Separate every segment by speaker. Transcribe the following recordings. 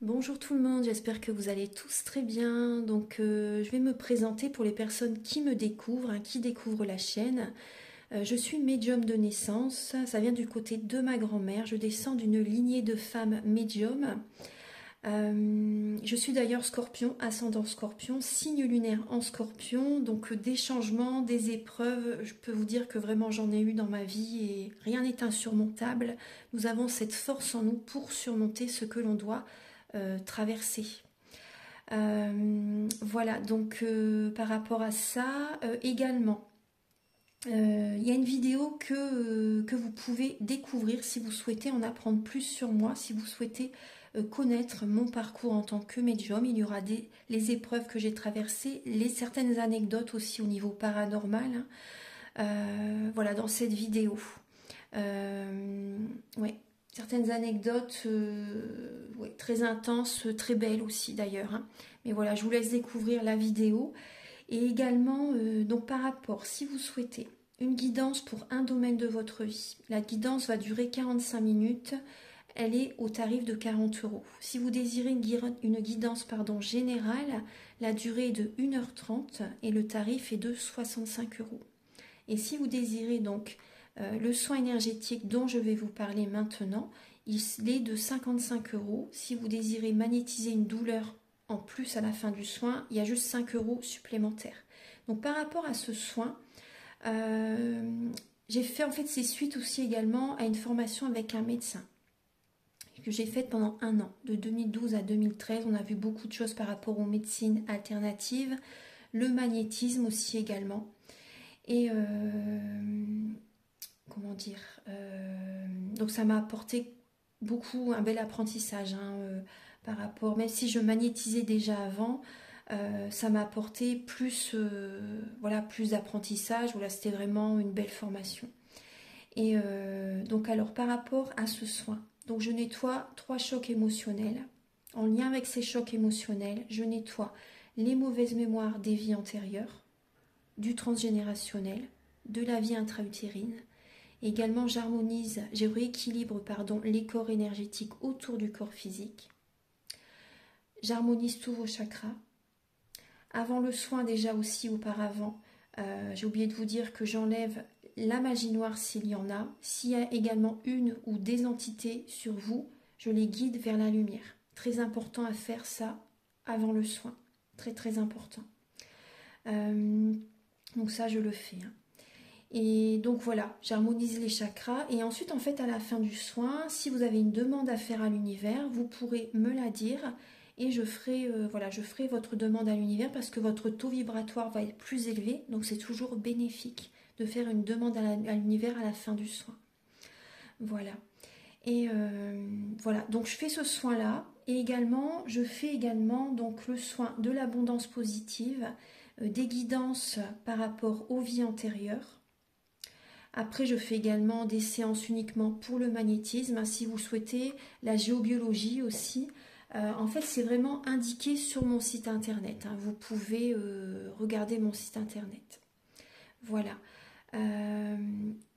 Speaker 1: Bonjour tout le monde, j'espère que vous allez tous très bien. Je vais me présenter pour les personnes qui me découvrent, qui découvrent la chaîne. Je suis médium de naissance, ça vient du côté de ma grand-mère. Je descends d'une lignée de femmes médiums. Je suis d'ailleurs scorpion, ascendant scorpion, signe lunaire en scorpion. Donc des changements, des épreuves, je peux vous dire que vraiment j'en ai eu dans ma vie et rien n'est insurmontable. Nous avons cette force en nous pour surmonter ce que l'on doit traverser. Voilà, par rapport à ça, également, il y a une vidéo que vous pouvez découvrir si vous souhaitez en apprendre plus sur moi, si vous souhaitez connaître mon parcours en tant que médium. Il y aura les épreuves que j'ai traversées, certaines anecdotes aussi au niveau paranormal, hein. Voilà, dans cette vidéo. Ouais, certaines anecdotes ouais, très intenses, très belles aussi d'ailleurs, hein. Mais voilà, je vous laisse découvrir la vidéo. Et également, donc par rapport, si vous souhaitez une guidance pour un domaine de votre vie, la guidance va durer 45 minutes. Elle est au tarif de 40 euros. Si vous désirez une guidance générale, la durée est de 1h30 et le tarif est de 65 euros. Et si vous désirez donc le soin énergétique dont je vais vous parler maintenant, il est de 55 euros. Si vous désirez magnétiser une douleur en plus à la fin du soin, il y a juste 5 euros supplémentaires. Donc par rapport à ce soin, j'ai fait en fait c'est suite aussi également à une formation avec un médecin que j'ai faite pendant un an, de 2012 à 2013. On a vu beaucoup de choses par rapport aux médecines alternatives, le magnétisme aussi également. Et comment dire, donc ça m'a apporté beaucoup, un bel apprentissage, hein, par rapport, même si je magnétisais déjà avant, ça m'a apporté plus, voilà, plus d'apprentissage. Voilà, c'était vraiment une belle formation. Et donc alors par rapport à ce soin, donc je nettoie 3 chocs émotionnels. En lien avec ces chocs émotionnels, je nettoie les mauvaises mémoires des vies antérieures, du transgénérationnel, de la vie intra-utérine. Également, je rééquilibre les corps énergétiques autour du corps physique. J'harmonise tous vos chakras. Avant le soin, déjà aussi auparavant, j'ai oublié de vous dire que j'enlève la magie noire s'il y en a. S'il y a également une ou des entités sur vous, je les guide vers la lumière. Très important à faire ça avant le soin. Très très important. Donc ça, je le fais, hein. Et donc voilà, j'harmonise les chakras. Et ensuite, en fait, à la fin du soin, si vous avez une demande à faire à l'univers, vous pourrez me la dire. Et je ferai votre demande à l'univers parce que votre taux vibratoire va être plus élevé. Donc c'est toujours bénéfique de faire une demande à l'univers à la fin du soin. Voilà. Et voilà, donc je fais ce soin-là. Et également, je fais également donc le soin de l'abondance positive, des guidances par rapport aux vies antérieures. Après, je fais également des séances uniquement pour le magnétisme, si vous souhaitez, la géobiologie aussi. En fait, c'est vraiment indiqué sur mon site internet, hein. Vous pouvez regarder mon site internet. Voilà.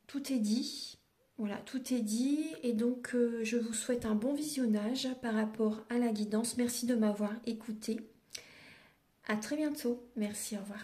Speaker 1: Tout est dit. Voilà, tout est dit. Et donc, je vous souhaite un bon visionnage par rapport à la guidance. Merci de m'avoir écouté. À très bientôt. Merci, au revoir.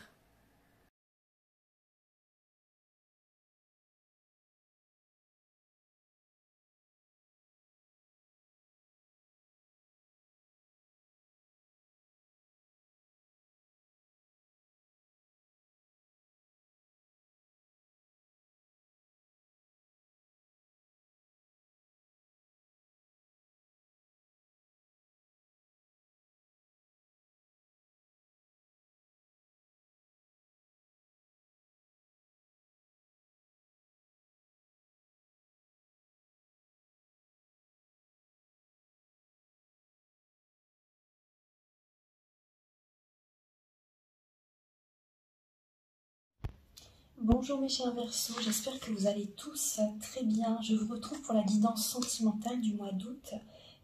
Speaker 1: Bonjour mes chers Verseaux, j'espère que vous allez tous très bien. Je vous retrouve pour la guidance sentimentale du mois d'août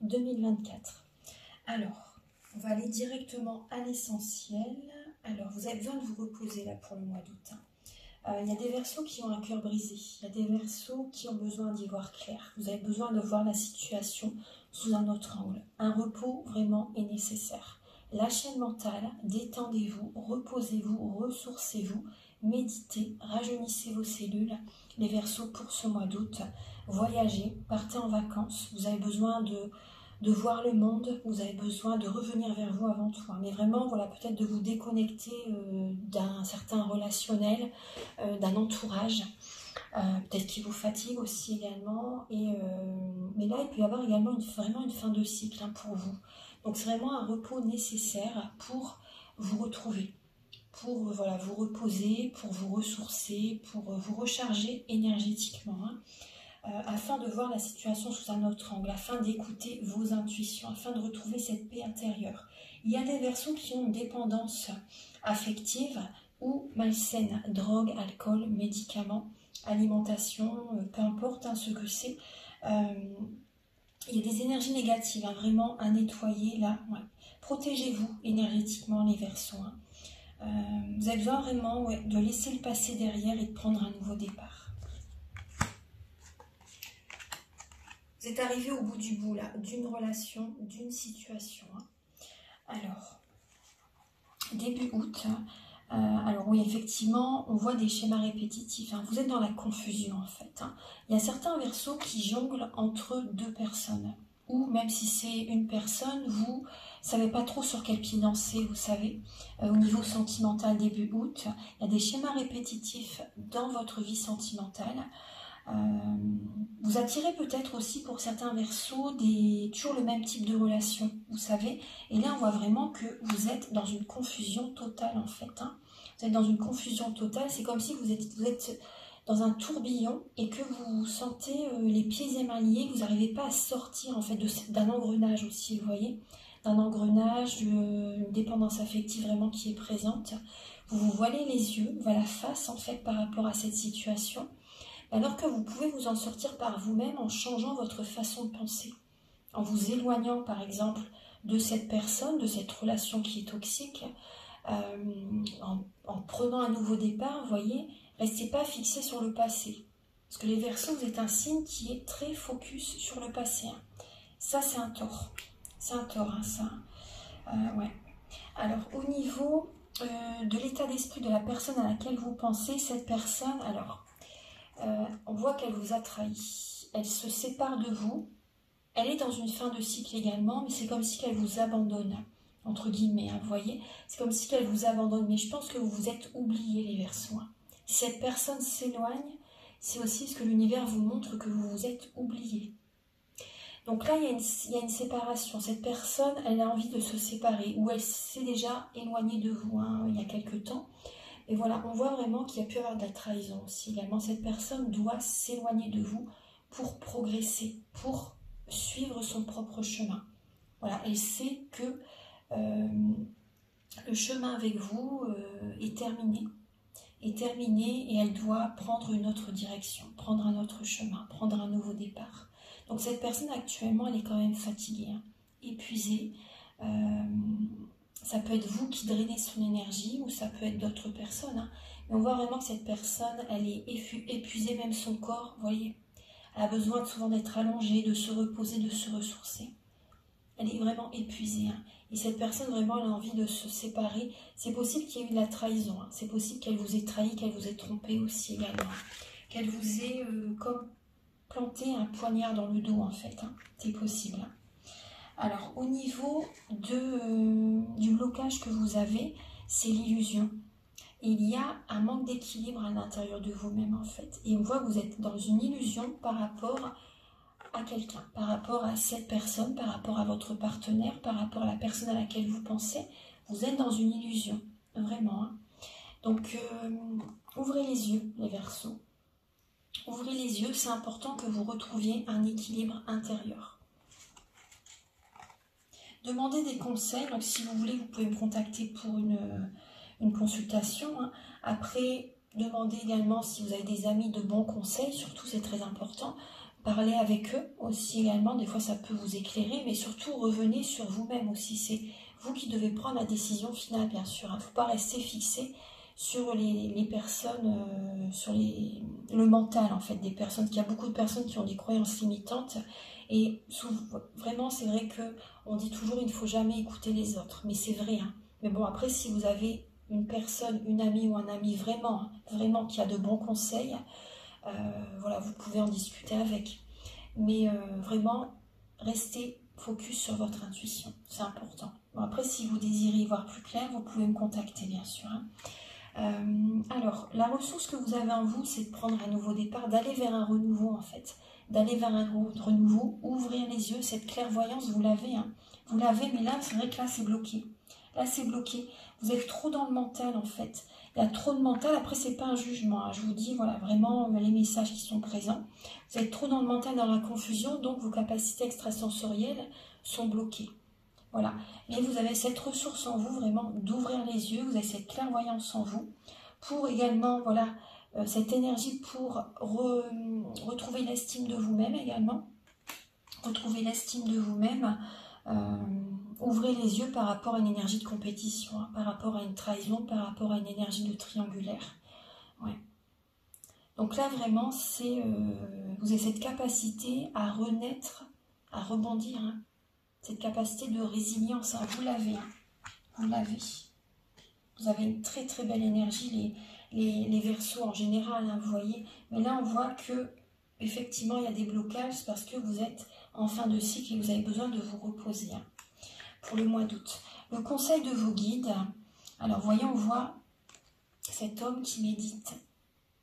Speaker 1: 2024. Alors, on va aller directement à l'essentiel. Alors, vous avez besoin de vous reposer là pour le mois d'août, hein. Il y a des Verseaux qui ont un cœur brisé. Il y a des Verseaux qui ont besoin d'y voir clair. Vous avez besoin de voir la situation
Speaker 2: sous un autre angle. Un repos vraiment est nécessaire. Lâchez le mental, détendez-vous, reposez-vous, ressourcez-vous, méditez, rajeunissez vos cellules. Les Verseaux pour ce mois d'août, voyagez, partez en vacances. Vous avez besoin de voir le monde, vous avez besoin de revenir vers vous avant tout. Mais vraiment, voilà, peut-être de vous déconnecter d'un certain relationnel, d'un entourage. Peut-être qui vous fatigue aussi également. Mais là, il peut y avoir également vraiment une fin de cycle pour vous. Donc c'est vraiment un repos nécessaire pour vous retrouver, pour voilà, vous reposer, pour vous ressourcer, pour vous recharger énergétiquement, afin de voir la situation sous un autre angle, afin d'écouter vos intuitions, afin de retrouver cette paix intérieure. Il y a des Verseaux qui ont une dépendance affective ou malsaine, drogue, alcool, médicaments, alimentation, peu importe ce que c'est. Il y a des énergies négatives, vraiment à nettoyer là. Ouais. Protégez-vous énergétiquement les Verseaux. Vous avez besoin vraiment de laisser le passé derrière et de prendre un nouveau départ. Vous êtes arrivé au bout du bout là, d'une relation, d'une situation. Alors, début août, alors oui, effectivement, on voit des schémas répétitifs. Vous êtes dans la confusion en fait. Il y a certains Verseaux qui jonglent entre deux personnes. Ou même si c'est une personne, vous ne savez pas trop sur quel pied danser, vous savez. Au niveau sentimental début août, il y a des schémas répétitifs dans votre vie sentimentale. Vous attirez peut-être aussi pour certains Verseaux toujours le même type de relation, vous savez. Et là, on voit vraiment que vous êtes dans une confusion totale en fait. Vous êtes dans une confusion totale, c'est comme si vous êtes dans un tourbillon et que vous sentez les pieds et mains liés, que vous n'arrivez pas à sortir en fait d'un engrenage aussi, vous voyez, d'un engrenage, une dépendance affective vraiment qui est présente. Vous vous voilez les yeux, voilà face en fait par rapport à cette situation, alors que vous pouvez vous en sortir par vous-même en changeant votre façon de penser, en vous éloignant par exemple de cette personne, de cette relation qui est toxique, en prenant un nouveau départ, vous voyez. Restez pas fixé sur le passé. Parce que les Verseaux, vous êtes un signe qui est très focus sur le passé. Ça, c'est un tort. C'est un tort, ça. Ouais. Alors, au niveau de l'état d'esprit de la personne à laquelle vous pensez, cette personne, alors, on voit qu'elle vous a trahi. Elle se sépare de vous. Elle est dans une fin de cycle également, mais c'est comme si elle vous abandonne, entre guillemets, vous voyez. C'est comme si elle vous abandonne, mais je pense que vous vous êtes oubliés, les Verseaux. Si cette personne s'éloigne, c'est aussi ce que l'univers vous montre que vous vous êtes oublié. Donc là, il y a une séparation. Cette personne, elle a envie de se séparer, ou elle s'est déjà éloignée de vous il y a quelque temps. Et voilà, on voit vraiment qu'il y a pu y avoir de la trahison aussi également. Cette personne doit s'éloigner de vous pour progresser, pour suivre son propre chemin. Voilà, elle sait que le chemin avec vous est terminé. Et elle doit prendre une autre direction, prendre un autre chemin, prendre un nouveau départ. Donc cette personne actuellement, elle est quand même fatiguée, épuisée. Ça peut être vous qui drainez son énergie ou ça peut être d'autres personnes. Mais on voit vraiment que cette personne, elle est épuisée, même son corps, vous voyez. Elle a besoin souvent d'être allongée, de se reposer, de se ressourcer. Elle est vraiment épuisée. Et cette personne, vraiment, elle a envie de se séparer. C'est possible qu'il y ait eu de la trahison. C'est possible qu'elle vous ait trahi, qu'elle vous ait trompé aussi également. Qu'elle vous ait comme planté un poignard dans le dos, en fait. C'est possible. Alors, au niveau du blocage que vous avez, c'est l'illusion. Il y a un manque d'équilibre à l'intérieur de vous-même, en fait. Et on voit que vous êtes dans une illusion par rapport à quelqu'un, par rapport à cette personne, par rapport à votre partenaire, par rapport à la personne à laquelle vous pensez. Vous êtes dans une illusion, vraiment. Donc, ouvrez les yeux, les Verseaux. Ouvrez les yeux, c'est important que vous retrouviez un équilibre intérieur. Demandez des conseils, donc si vous voulez, vous pouvez me contacter pour une consultation. Après, demandez également si vous avez des amis de bons conseils, surtout c'est très important. Parlez avec eux aussi également, des fois ça peut vous éclairer, mais surtout revenez sur vous-même aussi. C'est vous qui devez prendre la décision finale, bien sûr. Il ne faut pas rester fixé sur les personnes, sur le mental en fait des personnes. Il y a beaucoup de personnes qui ont des croyances limitantes Et vraiment, c'est vrai qu'on dit toujours il ne faut jamais écouter les autres, mais c'est vrai. Hein. Mais bon, après, si vous avez une personne, une amie ou un ami vraiment, vraiment qui a de bons conseils, voilà, vous pouvez en discuter avec. Mais vraiment, restez focus sur votre intuition, c'est important. Bon, après, si vous désirez y voir plus clair, vous pouvez me contacter, bien sûr. Hein. Alors, la ressource que vous avez en vous, c'est de prendre un nouveau départ, d'aller vers un renouveau en fait, d'aller vers un renouveau, ouvrir les yeux, cette clairvoyance, vous l'avez, hein. Vous l'avez, mais là, c'est vrai que là, c'est bloqué. Là, c'est bloqué. Vous êtes trop dans le mental en fait. Il y a trop de mental, après, c'est pas un jugement, hein. Je vous dis, voilà, vraiment, les messages qui sont présents. Vous êtes trop dans le mental, dans la confusion, donc vos capacités extrasensorielles sont bloquées. Voilà, mais vous avez cette ressource en vous, vraiment, d'ouvrir les yeux, vous avez cette clairvoyance en vous, pour également, voilà, cette énergie pour retrouver l'estime de vous-même également, retrouver l'estime de vous-même, ouvrez les yeux par rapport à une énergie de compétition, hein, par rapport à une trahison, par rapport à une énergie de triangulaire. Ouais. Donc là, vraiment, c'est vous avez cette capacité à renaître, à rebondir, hein. Cette capacité de résilience, hein, vous l'avez, hein, vous l'avez. Vous avez une très très belle énergie, les Verseaux en général, hein, vous voyez. Mais là, on voit que effectivement, il y a des blocages parce que vous êtes en fin de cycle et vous avez besoin de vous reposer, hein, pour le mois d'août. Le conseil de vos guides, alors voyez, on voit cet homme qui médite,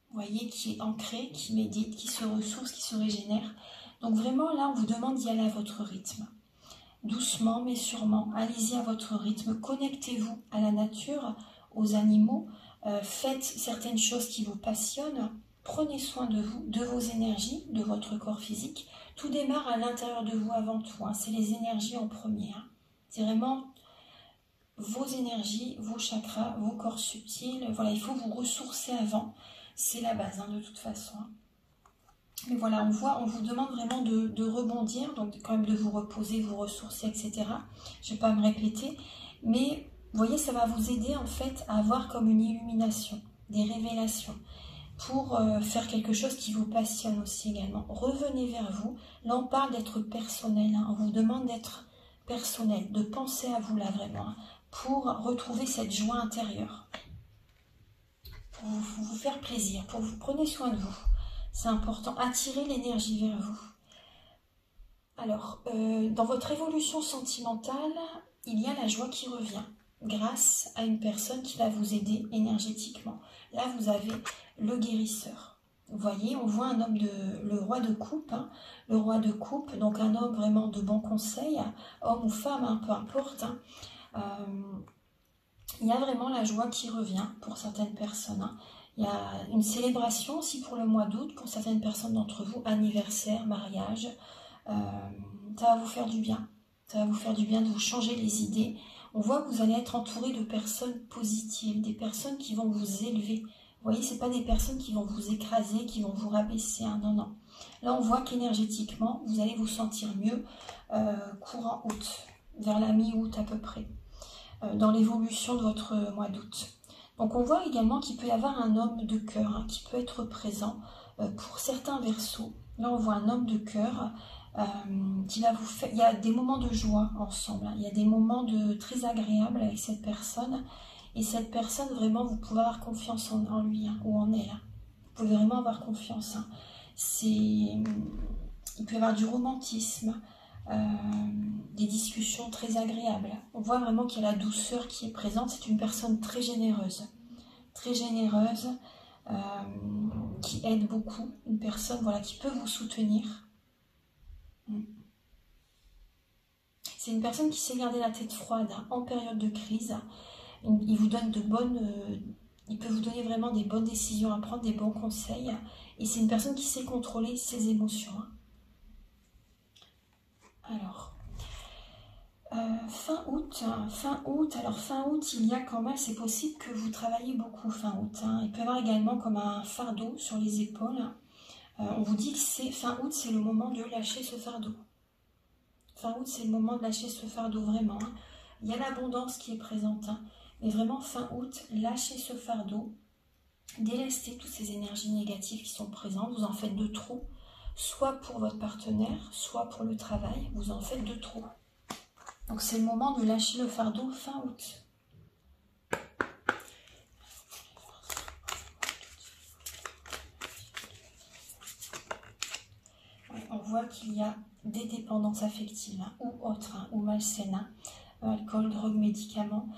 Speaker 2: vous voyez, qui est ancré, qui médite, qui se ressource, qui se régénère. Donc vraiment, là, on vous demande d'y aller à votre rythme. Doucement mais sûrement, allez-y à votre rythme, connectez-vous à la nature, aux animaux, faites certaines choses qui vous passionnent, prenez soin de vous, de vos énergies, de votre corps physique. Tout démarre à l'intérieur de vous avant tout, hein. C'est les énergies en premier. Hein. C'est vraiment vos énergies, vos chakras, vos corps subtils. Voilà, il faut vous ressourcer avant, c'est la base, hein, de toute façon. Hein. Mais voilà, on vous demande vraiment de rebondir, donc quand même de vous reposer, vous ressourcer, etc. Je ne vais pas me répéter, mais vous voyez, ça va vous aider en fait à avoir comme une illumination, des révélations, pour faire quelque chose qui vous passionne aussi également. Revenez vers vous, là on parle d'être personnel, hein. On vous demande d'être personnel, de penser à vous là vraiment, hein, pour retrouver cette joie intérieure, pour vous faire plaisir, pour vous prenez soin de vous. C'est important, attirer l'énergie vers vous. Alors, dans votre évolution sentimentale, il y a la joie qui revient grâce à une personne qui va vous aider énergétiquement. Là, vous avez le guérisseur. Vous voyez, on voit un homme, le roi de coupe, hein, le roi de coupe, donc un homme vraiment de bons conseils, homme ou femme, hein, peu importe. Hein. Il y a vraiment la joie qui revient pour certaines personnes. Hein. Il y a une célébration aussi pour le mois d'août, pour certaines personnes d'entre vous, anniversaire, mariage. Ça va vous faire du bien. Ça va vous faire du bien de vous changer les idées. On voit que vous allez être entouré de personnes positives, des personnes qui vont vous élever. Vous voyez, ce n'est pas des personnes qui vont vous écraser, qui vont vous rabaisser. Hein, non, non. Là, on voit qu'énergétiquement, vous allez vous sentir mieux courant août, vers la mi-août à peu près, dans l'évolution de votre mois d'août. Donc on voit également qu'il peut y avoir un homme de cœur, hein, qui peut être présent pour certains Verseaux. Là on voit un homme de cœur qui va vous faire... Il y a des moments de joie ensemble, hein. Il y a des moments très agréables avec cette personne. Et cette personne, vraiment, vous pouvez avoir confiance en lui, hein, ou en elle. Hein. Vous pouvez vraiment avoir confiance. Hein. Il peut y avoir du romantisme, des discussions très agréables. On voit vraiment qu'il y a la douceur qui est présente. C'est une personne très généreuse, qui aide beaucoup. Une personne, voilà, qui peut vous soutenir. C'est une personne qui sait garder la tête froide, hein, en période de crise. Il vous donne il peut vous donner vraiment des bonnes décisions à prendre, des bons conseils. Et c'est une personne qui sait contrôler ses émotions. Hein. Alors, fin août, il y a quand même, c'est possible que vous travaillez beaucoup fin août. Hein. Il peut y avoir également comme un fardeau sur les épaules. On vous dit que fin août, c'est le moment de lâcher ce fardeau. Fin août, c'est le moment de lâcher ce fardeau, vraiment. Hein. Il y a l'abondance qui est présente. Hein. Mais vraiment, fin août, lâchez ce fardeau. Délestez toutes ces énergies négatives qui sont présentes. Vous en faites de trop. soit pour votre partenaire, soit pour le travail, vous en faites de trop. Donc c'est le moment de lâcher le fardeau fin août. Ouais, on voit qu'il y a des dépendances affectives hein, ou autres, hein, ou malsaines, hein, alcool, drogue, médicaments.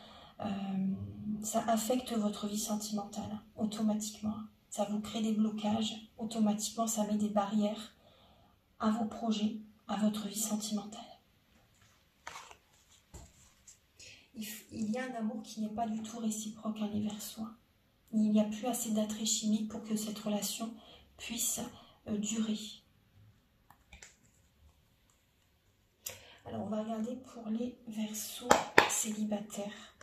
Speaker 2: Ça affecte votre vie sentimentale automatiquement. Ça vous crée des blocages, automatiquement ça met des barrières à vos projets, à votre vie sentimentale. Il y a un amour qui n'est pas du tout réciproque, hein, les Verseaux. Il n'y a plus assez d'attrait chimique pour que cette relation puisse durer. Alors on va regarder pour les Verseaux célibataires.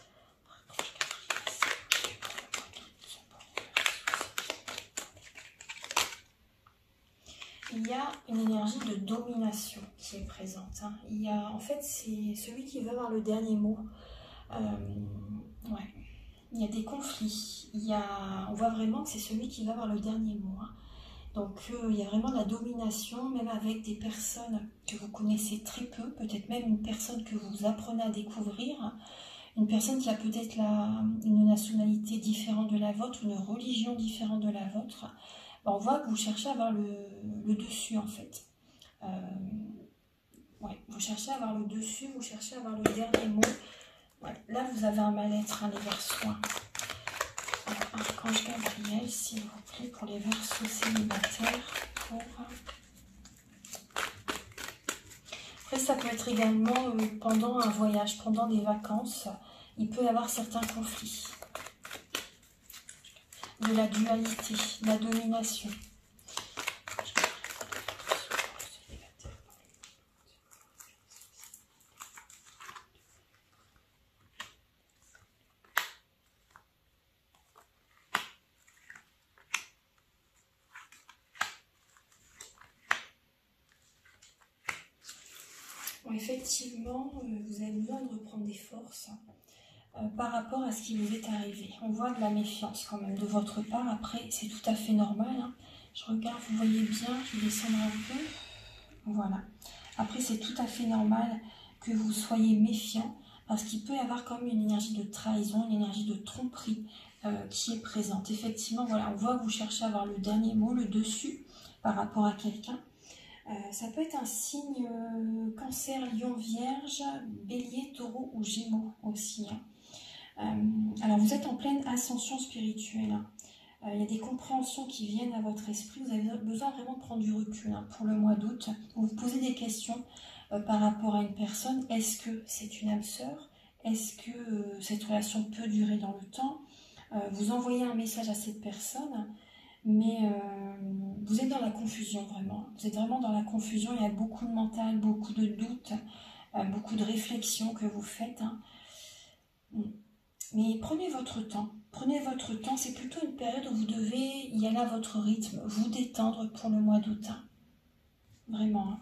Speaker 2: Il y a une énergie de domination qui est présente. Hein. En fait, c'est celui qui veut avoir le dernier mot. Ouais. Il y a des conflits. On voit vraiment que c'est celui qui va avoir le dernier mot. Hein. Donc, il y a vraiment de la domination, même avec des personnes que vous connaissez très peu, peut-être même une personne que vous apprenez à découvrir, hein. Une personne qui a peut-être une nationalité différente de la vôtre, une religion différente de la vôtre. On voit que vous cherchez à avoir le dessus en fait. Ouais, vous cherchez à avoir le dessus, vous cherchez à avoir le dernier mot. Ouais, là, vous avez un mal-être, hein, les Verseaux. Alors, Archange Gabriel, s'il vous plaît, pour les Verseaux célibataires. Après, ça peut être également pendant un voyage, pendant des vacances. Il peut y avoir certains conflits. De la dualité, de la domination. Bon, effectivement, vous avez besoin de reprendre des forces. Par rapport à ce qui vous est arrivé. On voit de la méfiance quand même de votre part. Après, c'est tout à fait normal. Hein. Je regarde, vous voyez bien, je vais descendre un peu. Voilà. Après, c'est tout à fait normal que vous soyez méfiant parce qu'il peut y avoir comme une énergie de trahison, une énergie de tromperie qui est présente. Effectivement, voilà, on voit que vous cherchez à avoir le dernier mot, le dessus par rapport à quelqu'un. Ça peut être un signe Cancer, Lion, Vierge, Bélier, Taureau ou Gémeaux aussi. Hein. Alors vous êtes en pleine ascension spirituelle. Hein. Il y a des compréhensions qui viennent à votre esprit. Vous avez besoin vraiment de prendre du recul hein, pour le mois d'août. Vous vous posez des questions par rapport à une personne. Est-ce que c'est une âme sœur? Est-ce que cette relation peut durer dans le temps? Vous envoyez un message à cette personne, mais vous êtes dans la confusion vraiment. Vous êtes vraiment dans la confusion. Il y a beaucoup de mental, beaucoup de doutes, beaucoup de réflexions que vous faites. Hein. Mais prenez votre temps, c'est plutôt une période où vous devez y aller à votre rythme, vous détendre pour le mois d'août, hein. Vraiment. Hein.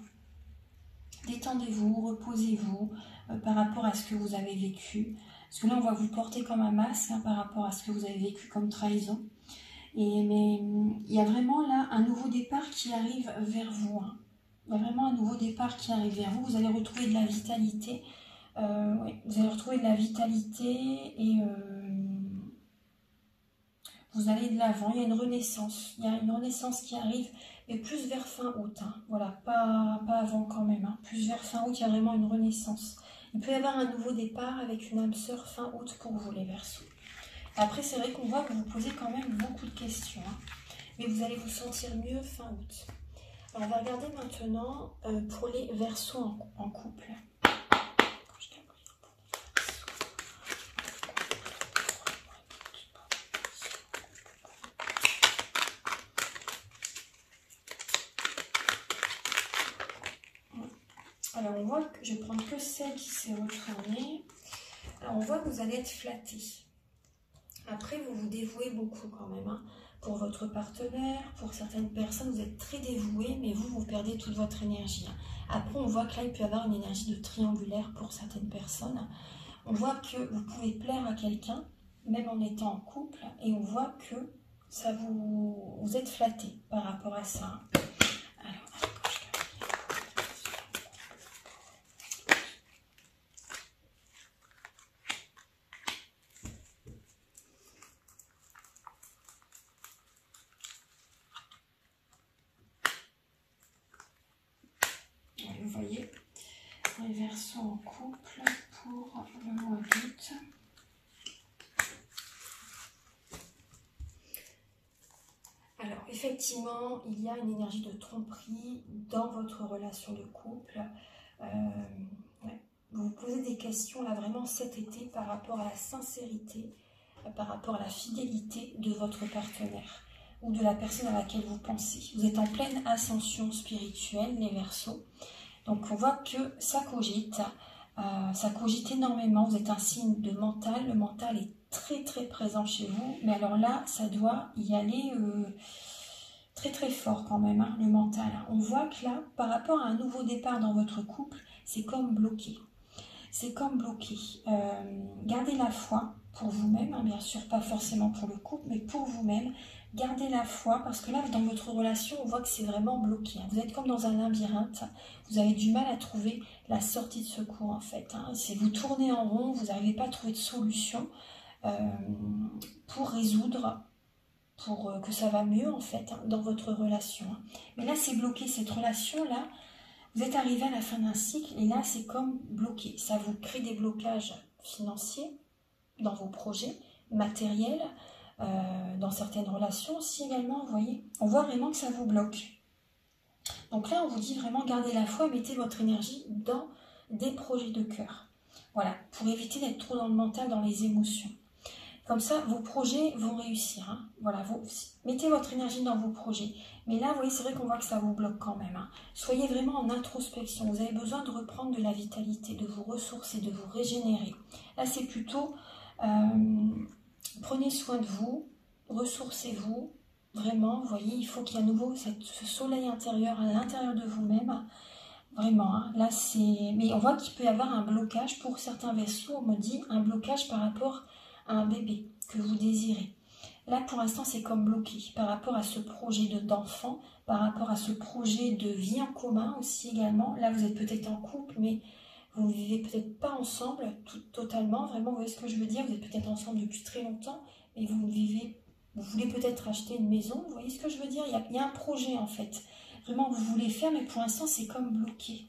Speaker 2: Détendez-vous, reposez-vous par rapport à ce que vous avez vécu. Parce que là, on va vous porter comme un masque hein, par rapport à ce que vous avez vécu comme trahison. Mais il y a vraiment là un nouveau départ qui arrive vers vous. Hein. Il y a vraiment un nouveau départ qui arrive vers vous. Vous allez retrouver de la vitalité. Oui, vous allez retrouver de la vitalité et vous allez de l'avant. Il y a une renaissance. Il y a une renaissance qui arrive, mais plus vers fin août. Hein. Voilà, pas avant quand même. Hein. Plus vers fin août, il y a vraiment une renaissance. Il peut y avoir un nouveau départ avec une âme sœur fin août pour vous, les Verseaux. Après, c'est vrai qu'on voit que vous posez quand même beaucoup de questions. Hein. Mais vous allez vous sentir mieux fin août. Alors, on va regarder maintenant pour les Verseaux en couple. Alors, on voit que je vais prendre que celle qui s'est retournée. Alors, on voit que vous allez être flatté. Après, vous vous dévouez beaucoup quand même. Hein. Pour votre partenaire, pour certaines personnes, vous êtes très dévoué, mais vous perdez toute votre énergie. Hein. Après, on voit que là, il peut y avoir une énergie de triangulaire pour certaines personnes. On voit que vous pouvez plaire à quelqu'un, même en étant en couple, et on voit que ça vous êtes flatté par rapport à ça. Alors, sont en couple pour le mois d'août. Alors, effectivement, il y a une énergie de tromperie dans votre relation de couple. Ouais. Vous vous posez des questions là vraiment cet été par rapport à la sincérité, par rapport à la fidélité de votre partenaire ou de la personne à laquelle vous pensez. Vous êtes en pleine ascension spirituelle, les Verseaux. Donc, on voit que ça cogite énormément. Vous êtes un signe de mental. Le mental est très très présent chez vous. Mais alors là, ça doit y aller très très fort quand même, hein, le mental. On voit que là, par rapport à un nouveau départ dans votre couple, c'est comme bloqué. C'est comme bloqué. Gardez la foi pour vous-même, hein, bien sûr, pas forcément pour le couple, mais pour vous-même. Gardez la foi parce que là, dans votre relation, on voit que c'est vraiment bloqué. Vous êtes comme dans un labyrinthe. Vous avez du mal à trouver la sortie de secours, en fait. Hein. Vous tournez en rond, vous n'arrivez pas à trouver de solution pour résoudre, pour que ça va mieux, en fait, hein, dans votre relation. Hein. Mais là, c'est bloqué. Cette relation-là, vous êtes arrivé à la fin d'un cycle et là, c'est comme bloqué. Ça vous crée des blocages financiers dans vos projets, matériels, dans certaines relations aussi également, vous voyez. On voit vraiment que ça vous bloque. Donc là, on vous dit vraiment, gardez la foi et mettez votre énergie dans des projets de cœur. Voilà, pour éviter d'être trop dans le mental, dans les émotions. Comme ça, vos projets vont réussir. Hein. Voilà, mettez votre énergie dans vos projets. Mais là, vous voyez, c'est vrai qu'on voit que ça vous bloque quand même. Hein. Soyez vraiment en introspection. Vous avez besoin de reprendre de la vitalité, de vous ressourcer, de vous régénérer. Là, c'est plutôt... prenez soin de vous, ressourcez-vous, vraiment, vous voyez, il faut qu'il y ait à nouveau ce soleil intérieur à l'intérieur de vous-même, vraiment, hein, là c'est... Mais on voit qu'il peut y avoir un blocage pour certains Verseaux, on me dit un blocage par rapport à un bébé que vous désirez. Là, pour l'instant, c'est comme bloqué par rapport à ce projet d'enfant, par rapport à ce projet de vie en commun aussi également. Là, vous êtes peut-être en couple, mais... vous ne vivez peut-être pas ensemble totalement, vraiment, vous voyez ce que je veux dire, vous êtes peut-être ensemble depuis très longtemps, mais vous voulez peut-être acheter une maison, vous voyez ce que je veux dire, il y a un projet en fait, vraiment vous voulez faire, mais pour l'instant c'est comme bloqué.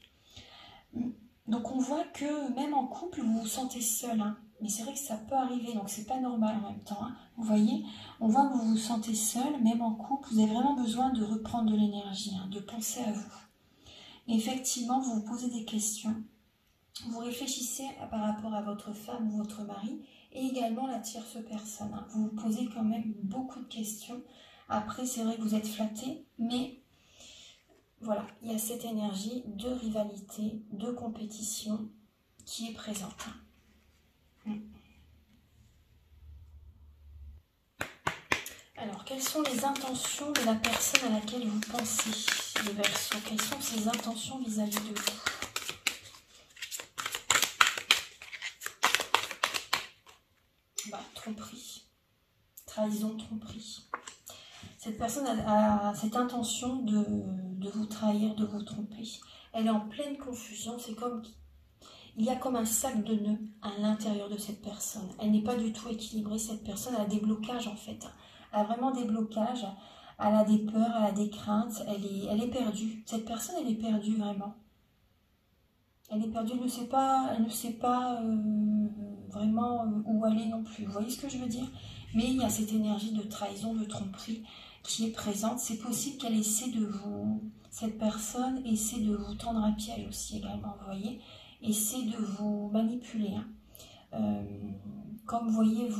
Speaker 2: Donc on voit que même en couple, vous vous sentez seul, hein. Mais c'est vrai que ça peut arriver, donc c'est pas normal en même temps, hein. Vous voyez, on voit que vous vous sentez seul, même en couple, vous avez vraiment besoin de reprendre de l'énergie, hein, de penser à vous. Et effectivement, vous vous posez des questions. Vous réfléchissez par rapport à votre femme ou votre mari et également la tierce personne. Hein. Vous vous posez quand même beaucoup de questions. Après, c'est vrai que vous êtes flatté, mais voilà, il y a cette énergie de rivalité, de compétition qui est présente. Alors, quelles sont les intentions de la personne à laquelle vous pensez, les Verseaux? Quelles sont ses intentions vis-à-vis de vous? Tromperie, trahison, tromperie. Cette personne a cette intention de vous trahir, de vous tromper. Elle est en pleine confusion, c'est comme... Il y a comme un sac de nœuds à l'intérieur de cette personne. Elle n'est pas du tout équilibrée, cette personne. Elle a des blocages en fait. Elle a vraiment des blocages. Elle a des peurs, elle a des craintes. Elle est perdue. Cette personne, elle est perdue vraiment. Elle est perdue, elle ne sait pas vraiment où aller non plus. Vous voyez ce que je veux dire? Mais il y a cette énergie de trahison, de tromperie qui est présente. C'est possible qu'elle essaie de vous... Cette personne essaie de vous tendre un piège aussi également, vous voyez? Essaie de vous manipuler. Hein. Comme vous voyez,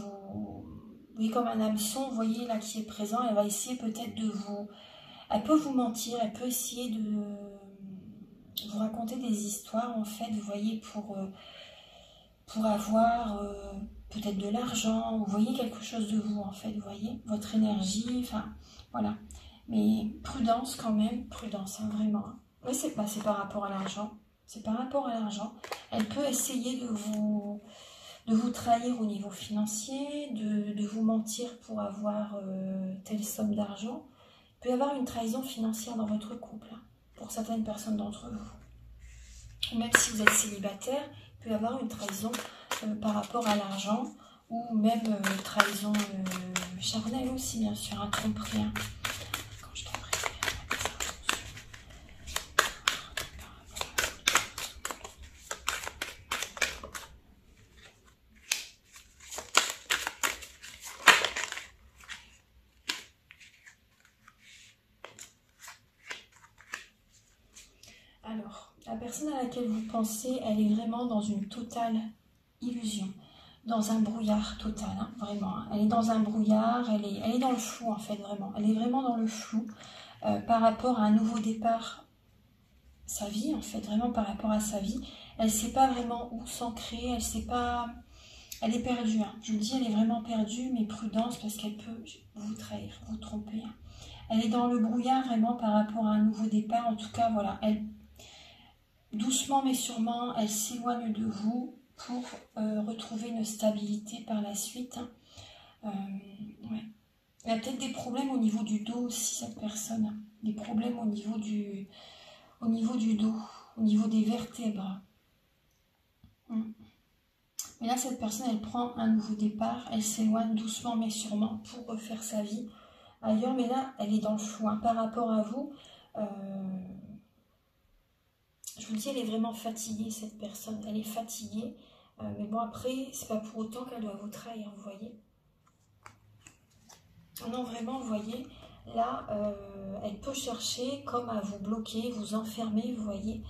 Speaker 2: comme un hameçon, vous voyez là qui est présent, elle va essayer peut-être de vous... Elle peut vous mentir, elle peut essayer de... vous raconter des histoires en fait, vous voyez, pour avoir peut-être de l'argent, vous voyez quelque chose de vous en fait, vous voyez, votre énergie, enfin voilà. Mais prudence quand même, prudence, hein, vraiment. Oui, c'est par rapport à l'argent, c'est par rapport à l'argent. Elle peut essayer de vous trahir au niveau financier, de vous mentir pour avoir telle somme d'argent. Il peut y avoir une trahison financière dans votre couple, hein, pour certaines personnes d'entre vous. Même si vous êtes célibataire, il peut y avoir une trahison par rapport à l'argent, ou même trahison charnelle aussi, bien sûr, un tromperie. Hein. Quand je tromperai, personne à laquelle vous pensez, elle est vraiment dans une totale illusion, dans un brouillard total, hein, vraiment. Hein. Elle est dans un brouillard, elle est dans le flou en fait, vraiment. Elle est vraiment dans le flou par rapport à un nouveau départ, sa vie en fait, vraiment par rapport à sa vie. Elle ne sait pas vraiment où s'ancrer, elle sait pas... Elle est perdue, hein. Je vous dis, elle est vraiment perdue, mais prudence parce qu'elle peut vous trahir, vous tromper. Hein. Elle est dans le brouillard vraiment par rapport à un nouveau départ. En tout cas, voilà, elle, doucement mais sûrement, elle s'éloigne de vous pour retrouver une stabilité par la suite. Hein. Ouais. Elle a peut-être des problèmes au niveau du dos aussi, cette personne. Des problèmes au niveau du dos, au niveau des vertèbres. Mais là, cette personne, elle prend un nouveau départ, elle s'éloigne doucement mais sûrement pour refaire sa vie ailleurs. Mais là, elle est dans le flou. Hein. Par rapport à vous, je vous dis, elle est vraiment fatiguée, cette personne. Elle est fatiguée. Mais bon, après, c'est pas pour autant qu'elle doit vous trahir, vous voyez. Non, vraiment, vous voyez, là, elle peut chercher comme à vous bloquer, vous enfermer, vous voyez.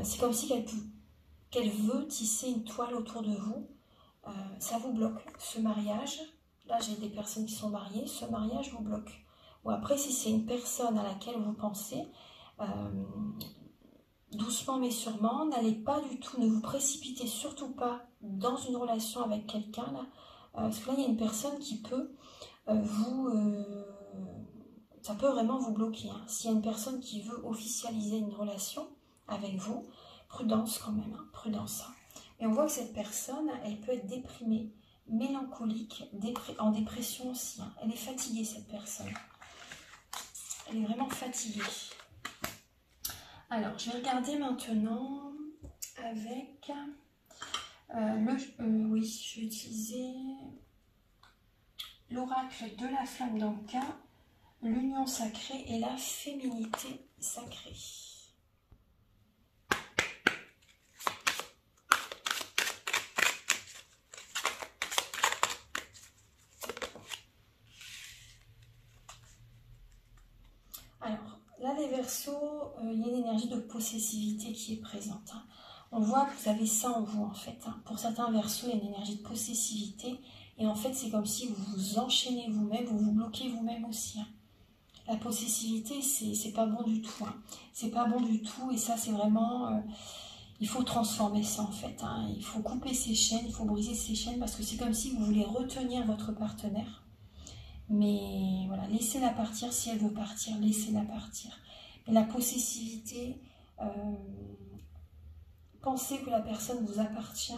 Speaker 2: C'est comme si qu'elle veut tisser une toile autour de vous. Ça vous bloque. Ce mariage, là j'ai des personnes qui sont mariées, ce mariage vous bloque. Ou après, si c'est une personne à laquelle vous pensez, doucement mais sûrement, n'allez pas du tout, ne vous précipitez surtout pas dans une relation avec quelqu'un, là, parce que là il y a une personne qui peut ça peut vraiment vous bloquer. Hein. S'il y a une personne qui veut officialiser une relation avec vous, prudence quand même, hein, prudence. Hein. Et on voit que cette personne, elle peut être déprimée, mélancolique, en dépression aussi. Hein. Elle est fatiguée, cette personne. Elle est vraiment fatiguée. Alors, je vais regarder maintenant avec... oui, je vais utiliser l'oracle de la flamme d'Anka, l'union sacrée et la féminité sacrée. Alors, là les Verseaux, il y a une énergie de possessivité qui est présente. Hein. On voit que vous avez ça en vous en fait. Hein. Pour certains Verseaux, il y a une énergie de possessivité. Et en fait, c'est comme si vous vous enchaînez vous-même, vous vous bloquez vous-même aussi. Hein. La possessivité, c'est pas bon du tout. Hein. C'est pas bon du tout. Et ça, c'est vraiment... il faut transformer ça en fait. Hein. Il faut couper ces chaînes, il faut briser ces chaînes parce que c'est comme si vous voulez retenir votre partenaire. Mais voilà, laissez-la partir si elle veut partir, laissez-la partir. Mais la possessivité, penser que la personne vous appartient,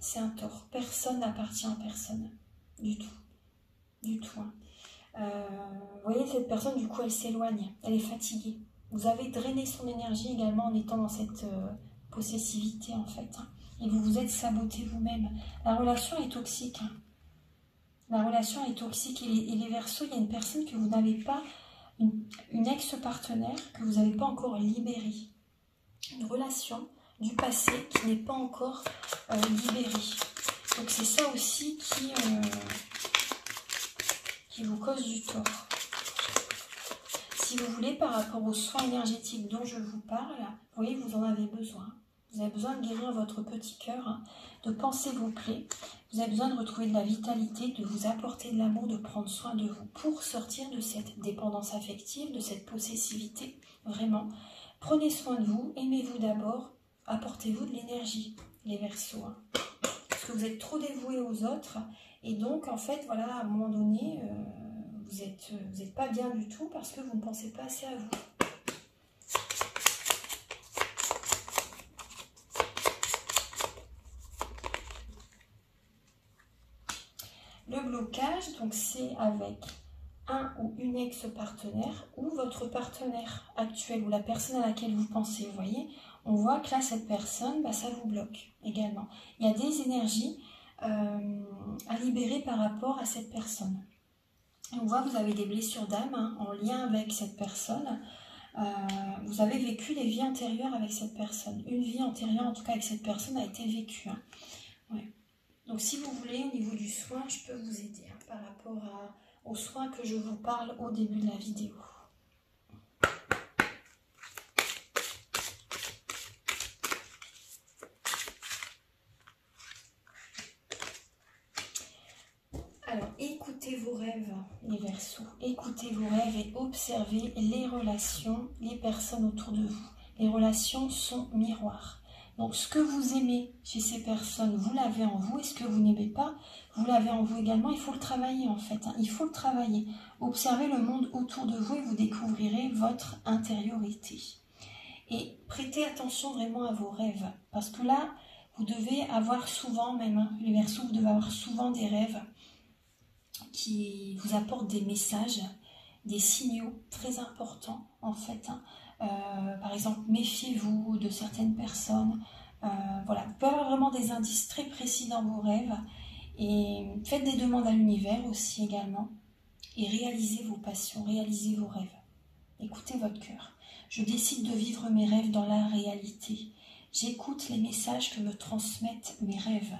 Speaker 2: c'est un tort. Personne n'appartient à personne. Du tout. Du tout. Hein. Vous voyez, cette personne, du coup, elle s'éloigne. Elle est fatiguée. Vous avez drainé son énergie également en étant dans cette possessivité, en fait. Hein. Et vous vous êtes saboté vous-même. La relation est toxique. Hein. La relation est toxique. Et les Verseaux, il y a une personne que vous n'avez pas, une ex-partenaire que vous n'avez pas encore libérée. Une relation du passé qui n'est pas encore libérée. Donc c'est ça aussi qui vous cause du tort. Si vous voulez, par rapport aux soins énergétiques dont je vous parle, vous voyez, vous en avez besoin. Vous avez besoin de guérir votre petit cœur, hein, de penser vos plaies. Vous avez besoin de retrouver de la vitalité, de vous apporter de l'amour, de prendre soin de vous pour sortir de cette dépendance affective, de cette possessivité. Vraiment, prenez soin de vous, aimez-vous d'abord, apportez-vous de l'énergie, les Verseaux. Hein. Parce que vous êtes trop dévoués aux autres. Et donc, en fait, voilà, à un moment donné, vous n'êtes pas bien du tout parce que vous ne pensez pas assez à vous. Le blocage, donc c'est avec un ou une ex-partenaire ou votre partenaire actuel ou la personne à laquelle vous pensez, vous voyez. On voit que là, cette personne, bah, ça vous bloque également. Il y a des énergies à libérer par rapport à cette personne. On voit que vous avez des blessures d'âme hein, en lien avec cette personne. Vous avez vécu des vies antérieures avec cette personne. Une vie antérieure, en tout cas avec cette personne, a été vécue. Hein. Ouais. Donc si vous voulez, au niveau du soin, je peux vous aider hein, par rapport aux soins que je vous parle au début de la vidéo. Verseaux. Écoutez vos rêves et observez les relations, les personnes autour de vous. Les relations sont miroirs. Donc, ce que vous aimez chez ces personnes, vous l'avez en vous. Et ce que vous n'aimez pas, vous l'avez en vous également. Il faut le travailler, en fait. Il faut le travailler. Observez le monde autour de vous et vous découvrirez votre intériorité. Et prêtez attention vraiment à vos rêves. Parce que là, vous devez avoir souvent, même les Verseaux, vous devez avoir souvent des rêves qui vous apportent des messages, des signaux très importants, en fait. Par exemple, méfiez-vous de certaines personnes. Voilà, vous pouvez avoir vraiment des indices très précis dans vos rêves. Et faites des demandes à l'univers aussi également. Et réalisez vos passions, réalisez vos rêves. Écoutez votre cœur. Je décide de vivre mes rêves dans la réalité. J'écoute les messages que me transmettent mes rêves.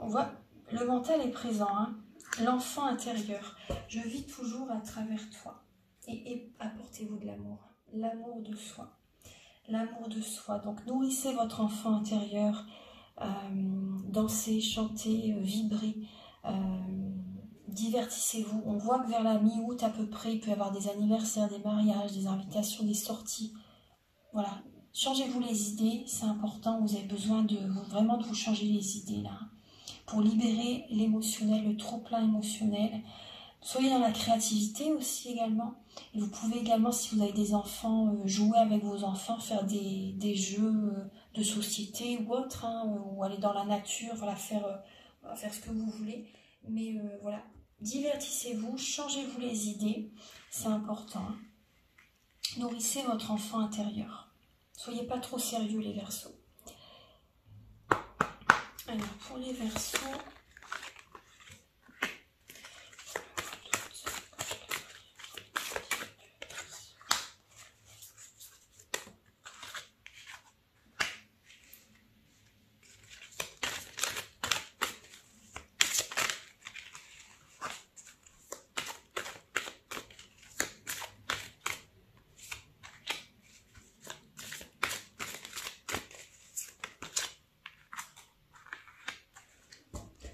Speaker 2: On voit, le mental est présent, hein. L'enfant intérieur. Je vis toujours à travers toi. Et apportez-vous de l'amour. L'amour de soi. L'amour de soi. Donc nourrissez votre enfant intérieur. Dansez, chantez, vibrez. Divertissez-vous. On voit que vers la mi-août à peu près, il peut y avoir des anniversaires, des mariages, des invitations, des sorties. Voilà. Changez-vous les idées, c'est important. Vous avez besoin vraiment de vous changer les idées là. Pour libérer l'émotionnel, le trop-plein émotionnel. Soyez dans la créativité aussi également. Et vous pouvez également, si vous avez des enfants, jouer avec vos enfants, faire des jeux de société ou autre, hein, ou aller dans la nature, voilà, faire ce que vous voulez. Mais voilà, divertissez-vous, changez-vous les idées, c'est important. Hein. Nourrissez votre enfant intérieur. Soyez pas trop sérieux les Verseaux. Alors pour les Verseaux,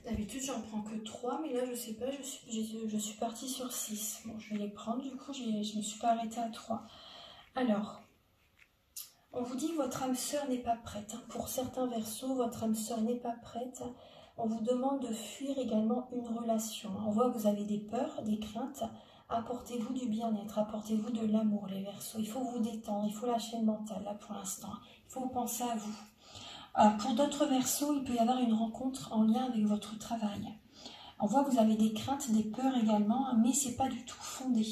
Speaker 2: d'habitude, j'en prends que 3, mais là, je sais pas, je suis partie sur 6. Bon, je vais les prendre, du coup, je ne me suis pas arrêtée à 3. Alors, on vous dit que votre âme sœur n'est pas prête. Hein. Pour certains Verseaux, votre âme sœur n'est pas prête. On vous demande de fuir également une relation. On voit que vous avez des peurs, des craintes. Apportez-vous du bien-être, apportez-vous de l'amour, les Verseaux. Il faut vous détendre, il faut lâcher le mental, là, pour l'instant. Il faut penser à vous. Alors, pour d'autres Verseaux, il peut y avoir une rencontre en lien avec votre travail. On voit que vous avez des craintes, des peurs également, mais ce n'est pas du tout fondé.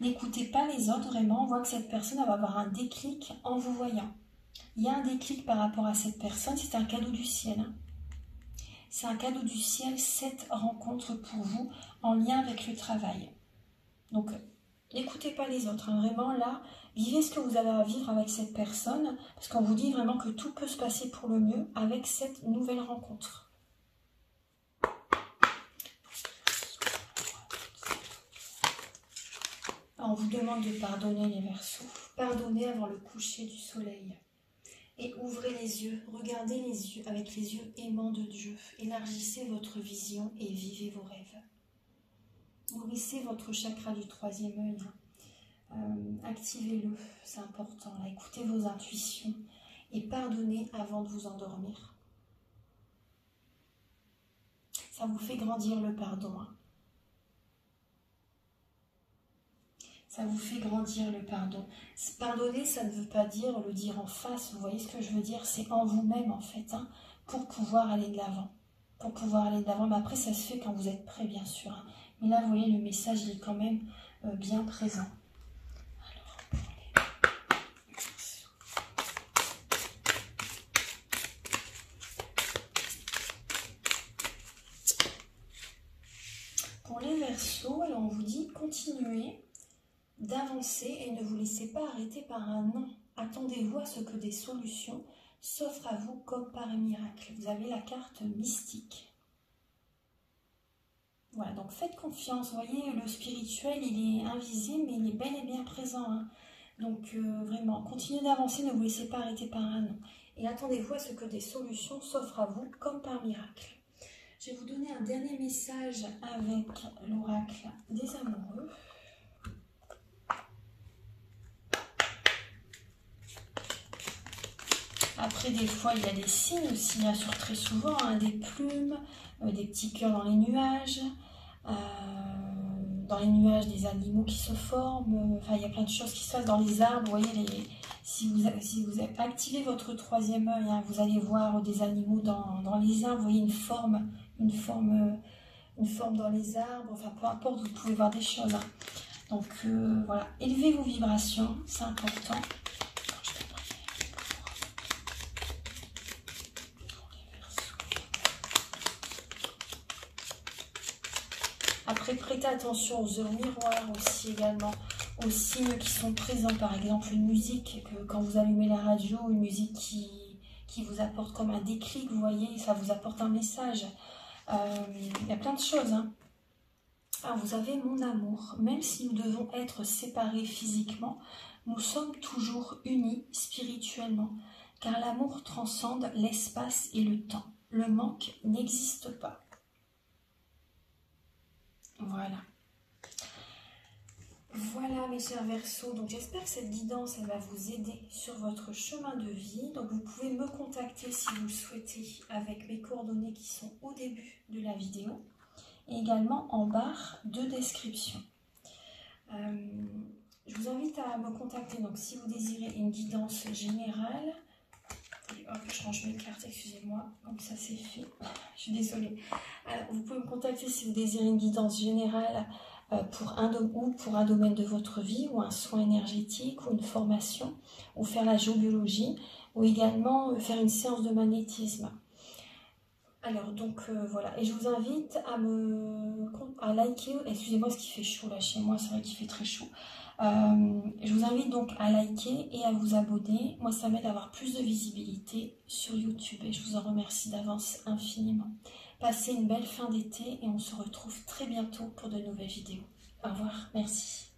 Speaker 2: N'écoutez pas les autres, vraiment. On voit que cette personne elle va avoir un déclic en vous voyant. Il y a un déclic par rapport à cette personne, c'est un cadeau du ciel. Hein. C'est un cadeau du ciel, cette rencontre pour vous en lien avec le travail. Donc, n'écoutez pas les autres, hein. Vraiment là, vivez ce que vous avez à vivre avec cette personne, parce qu'on vous dit vraiment que tout peut se passer pour le mieux avec cette nouvelle rencontre. On vous demande de pardonner les Verseaux. Pardonnez avant le coucher du soleil. Et ouvrez les yeux, regardez les yeux avec les yeux aimants de Dieu. Élargissez votre vision et vivez vos rêves. Nourrissez votre chakra du 3e œil. Activez-le, c'est important. Là. Écoutez vos intuitions et pardonnez avant de vous endormir. Ça vous fait grandir le pardon. Hein. Ça vous fait grandir le pardon. Pardonner, ça ne veut pas dire le dire en face. Vous voyez ce que je veux dire? C'est en vous-même, en fait, hein, pour pouvoir aller de l'avant. Pour pouvoir aller de l'avant. Mais après, ça se fait quand vous êtes prêt, bien sûr. Hein. Mais là, vous voyez, le message, il est quand même bien présent. Pour les Verseaux, alors on vous dit continuez d'avancer et ne vous laissez pas arrêter par un non. Attendez-vous à ce que des solutions s'offrent à vous comme par un miracle. Vous avez la carte mystique. Voilà, donc faites confiance. Vous voyez, le spirituel, il est invisible, mais il est bel et bien présent. Hein. Donc vraiment, continuez d'avancer, ne vous laissez pas arrêter par un non. Et attendez-vous à ce que des solutions s'offrent à vous comme par miracle. Je vais vous donner un dernier message avec l'oracle des amoureux. Après, des fois, il y a des signes aussi, il y a sur très souvent hein, des plumes, des petits cœurs dans les nuages. Dans les nuages, des animaux qui se forment. Enfin, il y a plein de choses qui se passent dans les arbres. Vous voyez, si vous activez votre troisième œil, hein, vous allez voir des animaux dans les arbres. Vous voyez une forme dans les arbres. Enfin, peu importe, vous pouvez voir des choses. Hein. Donc, voilà, élevez vos vibrations, c'est important. Après, prêtez attention aux heures miroirs aussi également, aux signes qui sont présents, par exemple une musique, que quand vous allumez la radio, une musique qui vous apporte comme un déclic, vous voyez, ça vous apporte un message. Il y a plein de choses. Hein. Alors, vous avez mon amour. Même si nous devons être séparés physiquement, nous sommes toujours unis spirituellement, car l'amour transcende l'espace et le temps. Le manque n'existe pas. Voilà. Voilà mes chers Verseaux, donc j'espère que cette guidance elle va vous aider sur votre chemin de vie. Donc vous pouvez me contacter si vous le souhaitez avec mes coordonnées qui sont au début de la vidéo et également en barre de description. Je vous invite à me contacter donc si vous désirez une guidance générale. Et hop, je range mes cartes, excusez-moi, comme ça c'est fait. Je suis désolée. Alors, vous pouvez me contacter si vous désirez une guidance générale pour un domaine de votre vie, ou un soin énergétique, ou une formation, ou faire la géobiologie, ou également faire une séance de magnétisme. Alors, donc voilà. Et je vous invite à liker. Excusez-moi, ce qui fait chaud là chez moi, c'est vrai qu'il fait très chaud. Je vous invite donc à liker et à vous abonner. Moi, ça m'aide à avoir plus de visibilité sur YouTube et je vous en remercie d'avance infiniment. Passez une belle fin d'été et on se retrouve très bientôt pour de nouvelles vidéos. Au revoir, merci.